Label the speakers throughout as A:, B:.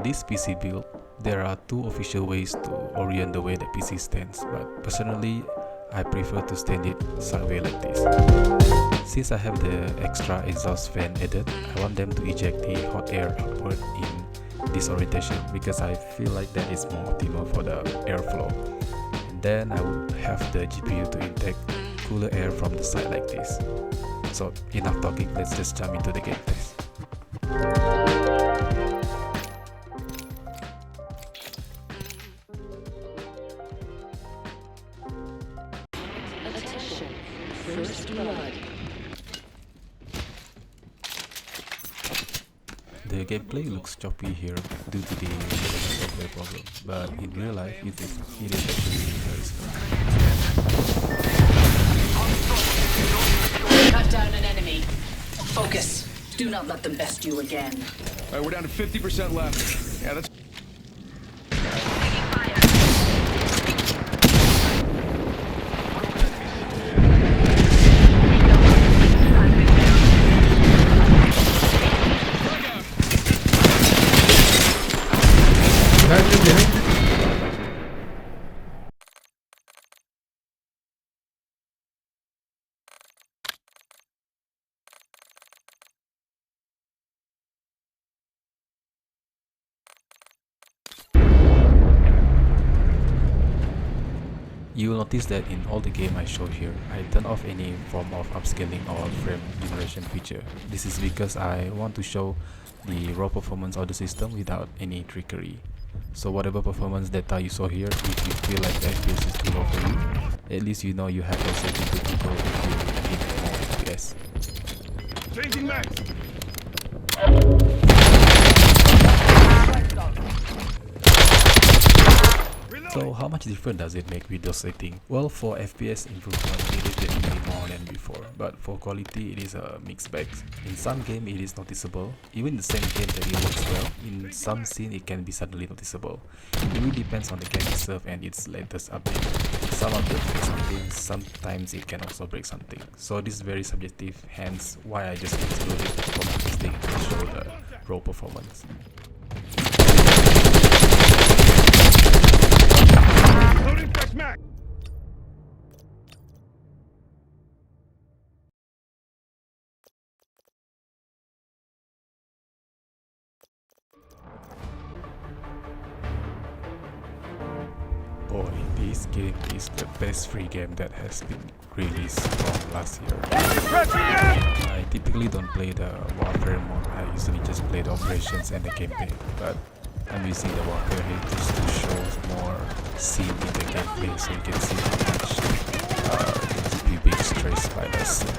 A: this PC build, there are two official ways to orient the way the PC stands, but personally I prefer to stand it sideways like this. Since I have the extra exhaust fan added, I want them to eject the hot air upward in this orientation because I feel like that is more optimal for the airflow. And then I would have the GPU to intake cooler air from the side like this. So enough talking, let's just jump into the game test.
B: First blood.
A: The gameplay looks choppy here due to the software problem, but in real life it is actually very smooth.
B: Cut down an enemy. Focus. Do not let them best you again.
C: Alright, we're down to 50% left. Yeah, that's...
A: You will notice that in all the game I show here, I turn off any form of upscaling or frame generation feature. This is because I want to show the raw performance of the system without any trickery. So whatever performance data you saw here, if you feel like the FPS is too low for you, at least you know you have a setting to go if you need more FPS.
C: Changing max!
A: So how much difference does it make with those settings? Well, for FPS improvement it is definitely more than before, but for quality it is a mixed bag. In some game it is noticeable, even in the same game that it works well, in some scene it can be suddenly noticeable. It really depends on the game itself and its latest update. Some updates break something, sometimes it can also break something. So this is very subjective, hence why I just excluded from my testing to show the raw performance.
C: Loading fresh max!
A: Boy, this game is the best free game that has been released from last year. I typically don't play the warfare mode, I usually just play the operations and the campaign, but I'm using the warfare here just to show more scene in the gameplay so you can see how much GPU being stressed by the scene.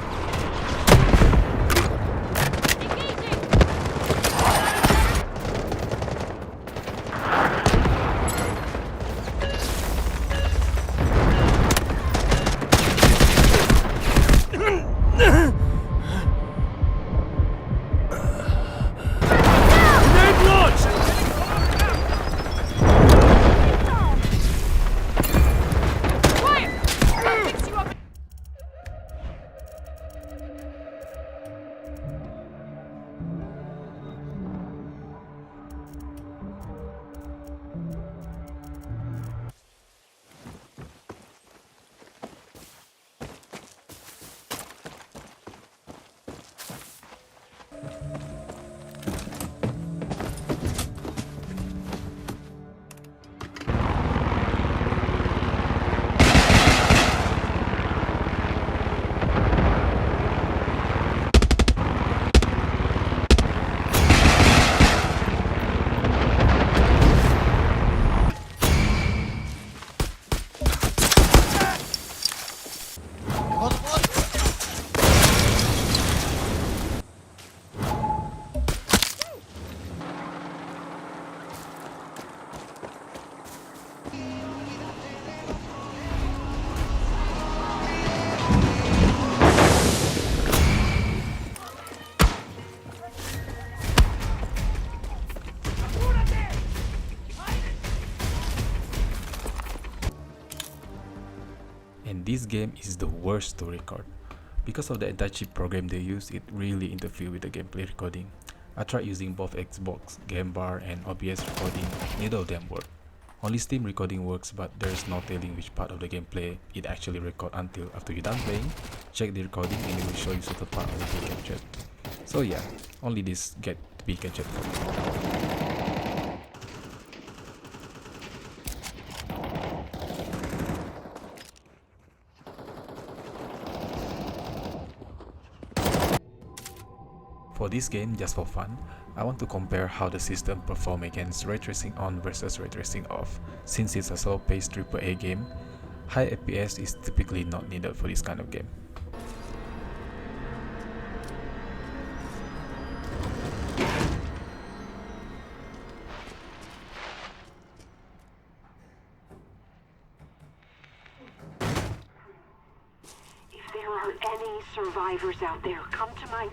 A: And this game is the worst to record. Because of the anti-cheat program they use, it really interferes with the gameplay recording. I tried using both Xbox, Game Bar and OBS recording, neither of them work. Only Steam recording works, but there's no telling which part of the gameplay it actually records until after you're done playing. Check the recording and it will show you certain part of the game captured. So yeah, only this get to be captured for me. For this game, just for fun, I want to compare how the system performs against ray tracing on versus ray tracing off. Since it's a slow-paced AAA game, high FPS is typically not needed for this kind of game.
D: If there are any survivors out there, come to my...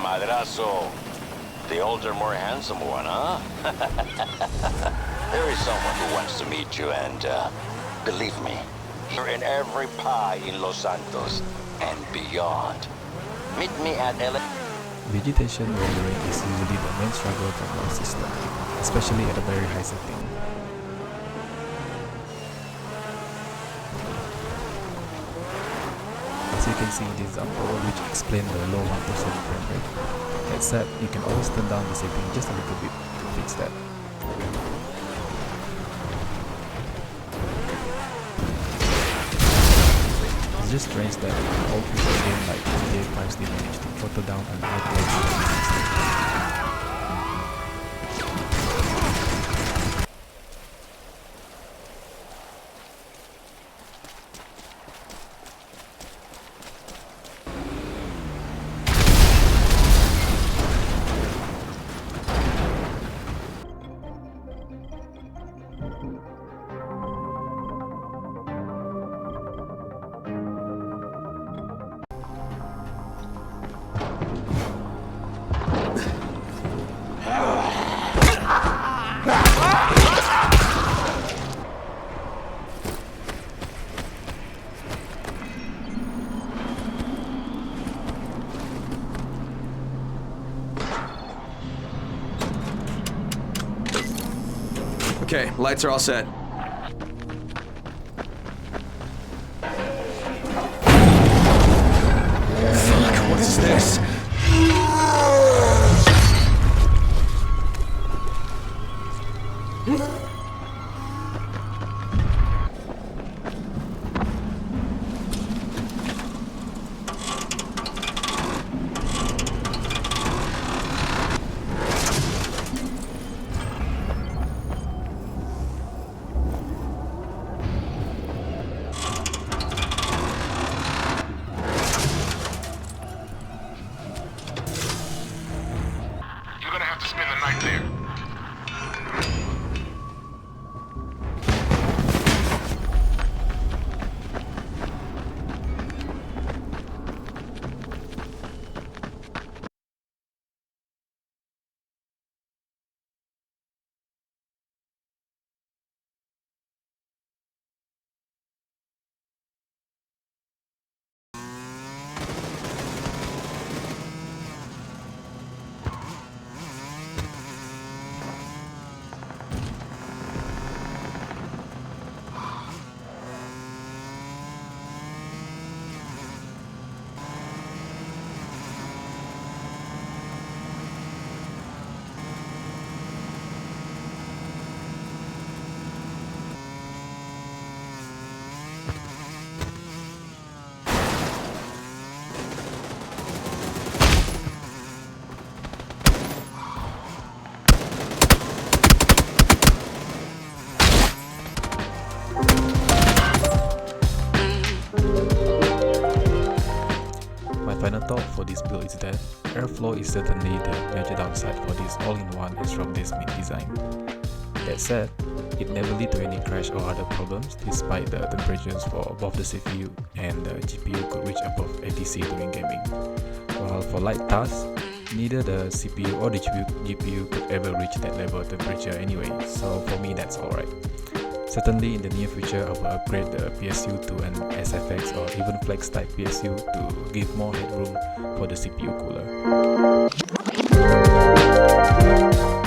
E: Madrazo. The older, more handsome one, huh? There is someone who wants to meet you, and believe me, you're in every pie in Los Santos and beyond. Meet me at LA.
A: Vegetation rendering is usually the main struggle for our system, especially at a very high setting. As you can see in this example, which explains the low 1% frame rate. That said, you can always turn down the setting just a little bit to fix that. It's just strange that an old PC game like GTA 5 still managed to throttle down an outdated system.
F: Okay, lights are all set. Fuck, what is this?
C: You're gonna have to spend the night there.
A: Final thought for this build is that airflow is certainly the major downside for this all-in-one Asrock Deskmeet design. That said, it never led to any crash or other problems despite the temperatures for both the CPU and the GPU could reach above 80°C during gaming. While for light tasks, neither the CPU or the GPU could ever reach that level of temperature anyway, so for me that's alright. Certainly in the near future I will upgrade the PSU to an SFX or even flex type PSU to give more headroom for the CPU cooler.